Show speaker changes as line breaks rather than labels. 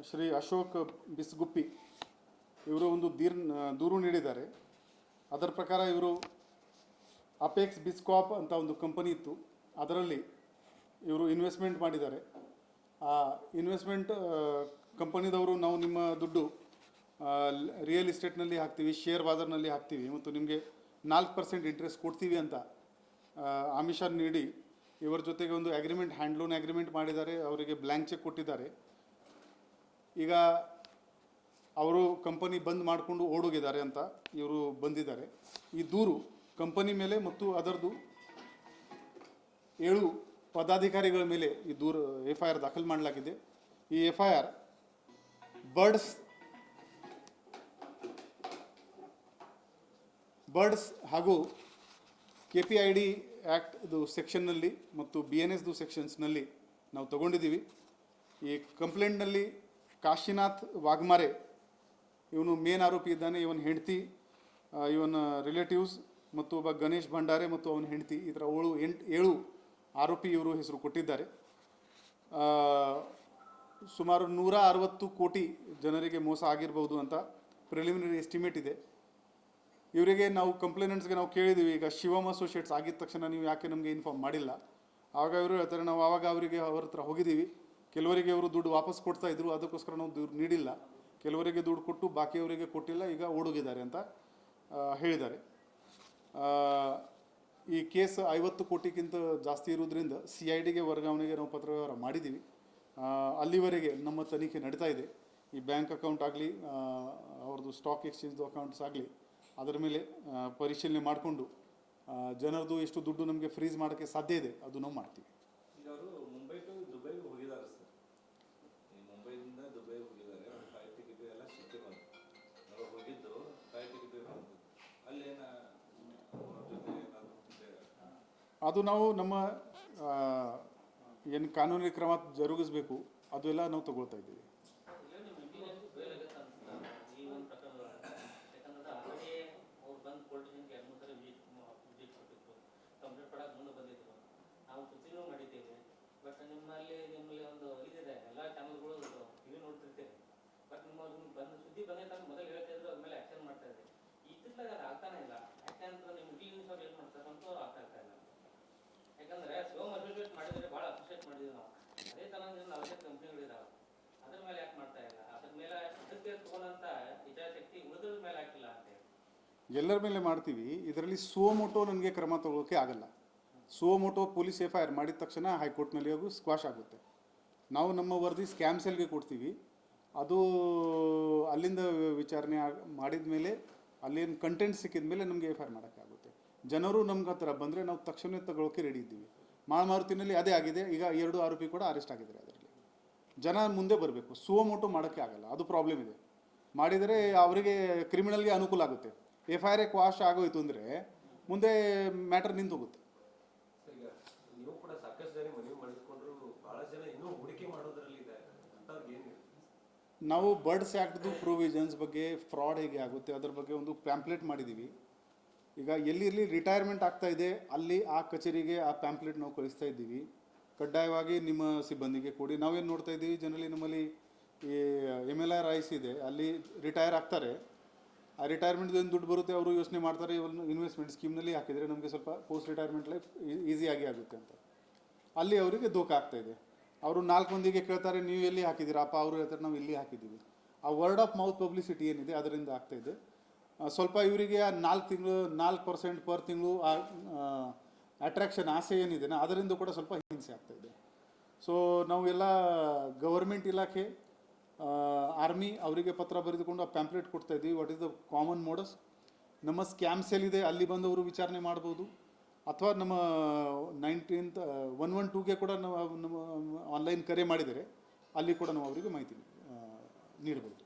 ಶ್ರೀ ಅಶೋಕ್ ಬಿಸ್ಗುಪ್ಪಿ ಇವರು ಒಂದು ದೂರು ನೀಡಿದ್ದಾರೆ. ಅದರ ಪ್ರಕಾರ ಇವರು ಅಪೆಕ್ಸ್ ಬಿಸ್ಕಾಪ್ ಅಂತ ಒಂದು ಕಂಪನಿ ಇತ್ತು, ಅದರಲ್ಲಿ ಇವರು ಇನ್ವೆಸ್ಟ್ಮೆಂಟ್ ಮಾಡಿದ್ದಾರೆ. ಆ ಇನ್ವೆಸ್ಟ್ಮೆಂಟ್ ಕಂಪನಿದವರು ನಾವು ನಿಮ್ಮ ದುಡ್ಡು ರಿಯಲ್ ಎಸ್ಟೇಟ್ನಲ್ಲಿ ಹಾಕ್ತೀವಿ, ಶೇರ್ ಬಾಜಾರ್ನಲ್ಲಿ ಹಾಕ್ತೀವಿ ಮತ್ತು ನಿಮಗೆ 4% ಇಂಟ್ರೆಸ್ಟ್ ಕೊಡ್ತೀವಿ ಅಂತ ಆಮಿಷ ನೀಡಿ ಇವರ ಜೊತೆಗೆ ಒಂದು ಅಗ್ರಿಮೆಂಟ್, ಹ್ಯಾಂಡ್ ಲೋನ್ ಅಗ್ರಿಮೆಂಟ್ ಮಾಡಿದ್ದಾರೆ. ಅವರಿಗೆ ಬ್ಲ್ಯಾಂಕ್ ಚೆಕ್ ಕೊಟ್ಟಿದ್ದಾರೆ. ಈಗ ಅವರು ಕಂಪನಿ ಬಂದ್ ಮಾಡಿಕೊಂಡು ಓಡೋಗಿದ್ದಾರೆ ಅಂತ ಇವರು ಬಂದಿದ್ದಾರೆ. ಈ ದೂರು ಕಂಪನಿ ಮೇಲೆ ಮತ್ತು ಅದರದ್ದು 7 ಪದಾಧಿಕಾರಿಗಳ ಮೇಲೆ ಈ ದೂರು FIR ದಾಖಲು ಮಾಡಲಾಗಿದೆ. ಈ FIR ಬರ್ಡ್ಸ್ ಹಾಗೂ KPID ಆ್ಯಕ್ಟ್ದು ಸೆಕ್ಷನ್ನಲ್ಲಿ ಮತ್ತು BNSದು ಸೆಕ್ಷನ್ಸ್ನಲ್ಲಿ ನಾವು ತಗೊಂಡಿದ್ದೀವಿ. ಈ ಕಂಪ್ಲೇಂಟ್ನಲ್ಲಿ ಕಾಶಿನಾಥ್ ವಾಘಮಾರೆ ಇವನು ಮೇನ್ ಆರೋಪಿ ಇದ್ದಾನೆ. ಇವನ ಹೆಂಡತಿ, ಇವನ ರಿಲೇಟಿವ್ಸ್ ಮತ್ತು ಒಬ್ಬ ಗಣೇಶ್ ಭಂಡಾರೆ ಮತ್ತು ಅವನ ಹೆಂಡತಿ, ಈ ಥರ 7 ಆರೋಪಿ ಇವರು ಹೆಸರು ಕೊಟ್ಟಿದ್ದಾರೆ. ಸುಮಾರು 160 ಕೋಟಿ ಜನರಿಗೆ ಮೋಸ ಆಗಿರ್ಬೋದು ಅಂತ ಪ್ರಿಲಿಮಿನರಿ ಎಸ್ಟಿಮೇಟ್ ಇದೆ. ಇವರಿಗೆ ನಾವು ಕಂಪ್ಲೇನೆಂಟ್ಸ್ಗೆ ನಾವು ಕೇಳಿದ್ದೀವಿ, ಈಗ ಶಿವಮ್ ಅಸೋಸಿಯೇಟ್ಸ್ ಆಗಿದ ತಕ್ಷಣ ನೀವು ಯಾಕೆ ನಮಗೆ ಇನ್ಫಾರ್ಮ್ ಮಾಡಿಲ್ಲ? ಆವಾಗ ಇವರು ಹೇಳ್ತಾರೆ, ನಾವು ಆವಾಗ ಅವರಿಗೆ ಅವ್ರ ಹತ್ರ ಹೋಗಿದ್ದೀವಿ, ಕೆಲವರಿಗೆ ಅವರು ದುಡ್ಡು ವಾಪಸ್ ಕೊಡ್ತಾ ಇದ್ರು, ಅದಕ್ಕೋಸ್ಕರ ನಾವು ದುಡ್ಡು ನೀಡಿಲ್ಲ, ಕೆಲವರಿಗೆ ದುಡ್ಡು ಕೊಟ್ಟು ಬಾಕಿಯವರಿಗೆ ಕೊಟ್ಟಿಲ್ಲ, ಈಗ ಓಡೋಗಿದ್ದಾರೆ ಅಂತ ಹೇಳಿದ್ದಾರೆ. ಈ ಕೇಸ್ 50 ಕೋಟಿಗಿಂತ ಜಾಸ್ತಿ ಇರೋದ್ರಿಂದ CIDಗೆ ವರ್ಗಾವಣೆಗೆ ನಾವು ಪತ್ರ ವ್ಯವಹಾರ ಮಾಡಿದ್ದೀವಿ. ಅಲ್ಲಿವರೆಗೆ ನಮ್ಮ ತನಿಖೆ ನಡೀತಾ ಇದೆ. ಈ ಬ್ಯಾಂಕ್ ಅಕೌಂಟ್ ಆಗಲಿ, ಅವ್ರದ್ದು ಸ್ಟಾಕ್ ಎಕ್ಸ್ಚೇಂಜ್ದು ಅಕೌಂಟ್ಸ್ ಆಗಲಿ, ಅದರ ಮೇಲೆ ಪರಿಶೀಲನೆ ಮಾಡಿಕೊಂಡು ಜನರದು ಎಷ್ಟು ದುಡ್ಡು ನಮಗೆ ಫ್ರೀಸ್ ಮಾಡೋಕ್ಕೆ ಸಾಧ್ಯ ಇದೆ ಅದು ನಾವು ಮಾಡ್ತೀವಿ.
ಈಗ ಅವರು ಮುಂಬೈ ಟು ದುಬೈಗೆ ಹೋಗಿದ್ದಾರೆ ಸರ್. ಈ ಮುಂಬೈದಿಂದ ದುಬೈಗೆ ಹೋಗಿದ್ದಾರೆ. ಅವ್ರ ಫ್ಲೈಟ್ ಟಿಕೆಟ್ ಎಲ್ಲ ಸಿಕ್ಕಿ ಬಂತು. ನಾವು ಹೋಗಿದ್ದು ಫ್ಲೈಟ್ ಟಿಕೆಟ್ ಬಂತು. ಅಲ್ಲೇನ
ಅದು ನಾವು ನಮ್ಮ ಏನು ಕಾನೂನಿನ ಕ್ರಮ ಜರುಗಿಸಬೇಕು ಅದೆಲ್ಲ ನಾವು ತಗೊಳ್ತಾ ಇದ್ದೀವಿ.
ಬಟ್ ನಿಮ್ಮಲ್ಲಿ ಒಂದು ಇದಿದೆ, ಎಲ್ಲ ಚಾನಲ್ಗಳು ಟಿವಿ ನೋಡ್ತಿರ್ತೀರಿ. ಬಟ್ ನಿಮ್ಮ ಸುದ್ದಿ ಬಂದೈತೆ ಅಂತ ಮೊದಲು ಹೇಳ್ತಾ ಇದ್ರು, ಅದ್ರ ಮೇಲೆ ಆಕ್ಷನ್ ಮಾಡ್ತಾ ಇದ್ರಿ. ಇತ್ತಿತ್ತಲಾಗ ಅದು ಆಗ್ತಾನೆ ಇಲ್ಲ. ಯಾಕೆಂದ್ರೆ ನಿಮ್ಮ ನ್ಯೂಸ್ ಅವ್ರು ಏನು ಮಾಡ್ತಾರೆ ಅಂತ ಆಗ್ತಾ ಇಲ್ಲ. ಯಾಕಂದ್ರೆ ಶಿವಮ್ ಅಸೋಸಿಯೇಟ್ ಮಾಡಿದರೆ ಭಾಳ ಅಪ್ರಿಷಿಯೇಟ್ ಮಾಡಿದ್ವಿ ನಾವು. ಅದೇ ಥರ ನಾಲ್ಕೇ ಕಂಪ್ನಿಗಳಿದಾವೆ, ಅದ್ರ ಮೇಲೆ ಯಾಕೆ ಮಾಡ್ತಾ ಇಲ್ಲ? ಅದ್ರ ಮೇಲೆ ಅದಕ್ಕೆ ತಗೊಂಡಂತ ಇಚ್ಛಾಶಕ್ತಿ ಉಳಿದ್ರ ಮೇಲೆ ಹಾಕಿಲ್ಲ ಅಂತ ಹೇಳಿ
ಎಲ್ಲರ ಮೇಲೆ ಮಾಡ್ತೀವಿ. ಇದರಲ್ಲಿ ಸುವೋಮೋಟೋ ನನಗೆ ಕ್ರಮ ತಗೊಳ್ಳೋಕೆ ಆಗಲ್ಲ. ಸುವೋಮೋಟೋ ಪೊಲೀಸ್ FIR ಮಾಡಿದ ತಕ್ಷಣ ಹೈಕೋರ್ಟ್ನಲ್ಲಿ ಅದು ಸ್ಕ್ವಾಶ್ ಆಗುತ್ತೆ. ನಾವು ನಮ್ಮ ವರದಿ ಸ್ಕ್ಯಾಮ್ ಸೆಲ್ಗೆ ಕೊಡ್ತೀವಿ. ಅದು ಅಲ್ಲಿಂದ ವಿಚಾರಣೆ ಮಾಡಿದ ಮೇಲೆ ಅಲ್ಲೇನು ಕಂಟೆಂಟ್ ಸಿಕ್ಕಿದ ಮೇಲೆ ನಮಗೆ FIR ಮಾಡೋಕ್ಕಾಗುತ್ತೆ. ಜನರು ನಮ್ಗೆ ಹತ್ರ ಬಂದರೆ ನಾವು ತಕ್ಷಣ ತಗೊಳ್ಳೋಕೆ ರೆಡಿ ಇದ್ದೀವಿ. ಮಾರುತಿನಲ್ಲಿ ಅದೇ ಆಗಿದೆ. ಈಗ 2 ಆರೋಪಿ ಕೂಡ ಅರೆಸ್ಟ್ ಆಗಿದ್ದಾರೆ. ಅದರಲ್ಲಿ ಜನ ಮುಂದೆ ಬರಬೇಕು. ಸುವೋಮೋಟೋ ಮಾಡೋಕ್ಕೆ ಆಗಲ್ಲ, ಅದು ಪ್ರಾಬ್ಲಮ್ ಇದೆ. ಮಾಡಿದರೆ ಅವರಿಗೆ ಕ್ರಿಮಿನಲ್ಗೆ ಅನುಕೂಲ ಆಗುತ್ತೆ. FIR ಕ್ವಾಶ್ ಆಗೋಯ್ತು ಅಂದರೆ ಮುಂದೆ ಮ್ಯಾಟರ್ ನಿಂತು ಹೋಗುತ್ತೆ.
ನೀವು ಕೂಡ ಸಾಕಷ್ಟು ಜನ ಮನವಿ ಮಾಡಿಕೊಂಡ್ರು, ಬಹಳ ಜನ ಇನ್ನೂ ಹೂಡಿಕೆ ಮಾಡೋದ್ರಲ್ಲಿ ಇದೆ.
ನಾವು ಬರ್ಡ್ಸ್ ಆ್ಯಕ್ಟ್ದು ಪ್ರೊವಿಷನ್ಸ್ ಬಗ್ಗೆ, ಫ್ರಾಡ್ ಹೇಗೆ ಆಗುತ್ತೆ ಅದರ ಬಗ್ಗೆ ಒಂದು ಪ್ಯಾಂಪ್ಲೆಟ್ ಮಾಡಿದ್ದೀವಿ. ಈಗ ಎಲ್ಲಿ ರಿಟೈರ್ಮೆಂಟ್ ಆಗ್ತಾ ಇದೆ ಅಲ್ಲಿ ಆ ಕಚೇರಿಗೆ ಆ ಪ್ಯಾಂಪ್ಲೆಟ್ ನಾವು ಕಳಿಸ್ತಾ ಇದ್ದೀವಿ. ಕಡ್ಡಾಯವಾಗಿ ನಿಮ್ಮ ಸಿಬ್ಬಂದಿಗೆ ಕೊಡಿ. ನಾವೇನು ನೋಡ್ತಾ ಇದ್ದೀವಿ, ಜನರಲ್ಲಿ ನಮ್ಮಲ್ಲಿ ಈ MLRIC ಇದೆ, ಅಲ್ಲಿ ರಿಟೈರ್ ಆಗ್ತಾರೆ. ಆ ರಿಟೈರ್ಮೆಂಟ್ ಏನು ದುಡ್ಡು ಬರುತ್ತೆ ಅವರು ಯೋಚನೆ ಮಾಡ್ತಾರೆ, ಇವನ್ನು ಇನ್ವೆಸ್ಟ್ಮೆಂಟ್ ಸ್ಕೀಮ್ನಲ್ಲಿ ಹಾಕಿದರೆ ನಮಗೆ ಸ್ವಲ್ಪ ಪೋಸ್ಟ್ ರಿಟೈರ್ಮೆಂಟ್ ಲೈಫ್ ಈಸಿಯಾಗಿ ಆಗುತ್ತೆ ಅಂತ. ಅಲ್ಲಿ ಅವರಿಗೆ ಧೋಖಾ ಆಗ್ತಾಯಿದೆ. ಅವರು 4 ಮಂದಿಗೆ ಕೇಳ್ತಾರೆ, ನೀವು ಎಲ್ಲಿ ಹಾಕಿದ್ದೀರಪ್ಪ? ಅವರು ಹೇಳ್ತಾರೆ, ನಾವು ಇಲ್ಲಿ ಹಾಕಿದ್ದೀವಿ. ಆ ವರ್ಡ್ ಆಫ್ ಮೌತ್ ಪಬ್ಲಿಸಿಟಿ ಏನಿದೆ ಅದರಿಂದ ಆಗ್ತಾಯಿದೆ. ಸ್ವಲ್ಪ ಇವರಿಗೆ 4% ಪರ್ ತಿಂಗಳು ಆ ಅಟ್ರಾಕ್ಷನ್ ಆಸೆ ಏನಿದೆ ಅದರಿಂದ ಕೂಡ ಸ್ವಲ್ಪ ಹಿಂಸೆ ಆಗ್ತಾಯಿದೆ. ಸೊ ನಾವು ಎಲ್ಲ ಗವರ್ಮೆಂಟ್ ಇಲಾಖೆ, ಆರ್ಮಿ ಅವರಿಗೆ ಪತ್ರ ಬರೆದುಕೊಂಡು ಆ ಪ್ಯಾಂಪ್ಲೆಟ್ ಕೊಡ್ತಾ ಇದ್ದೀವಿ. What is the common modus? ನಮ್ಮ ಸ್ಕ್ಯಾಮ್ ಸೆಲ್ ಇದೆ, ಅಲ್ಲಿ ಬಂದವರು ವಿಚಾರಣೆ ಮಾಡ್ಬೋದು. ಅಥವಾ ನಮ್ಮ 112ಗೆ ಕೂಡ ನಾವು ನಮ್ಮ ಆನ್ಲೈನ್ ಕರೆ ಮಾಡಿದರೆ ಅಲ್ಲಿ ಕೂಡ ನಾವು ಅವರಿಗೆ ಮಾಹಿತಿ ನೀಡಬಹುದು.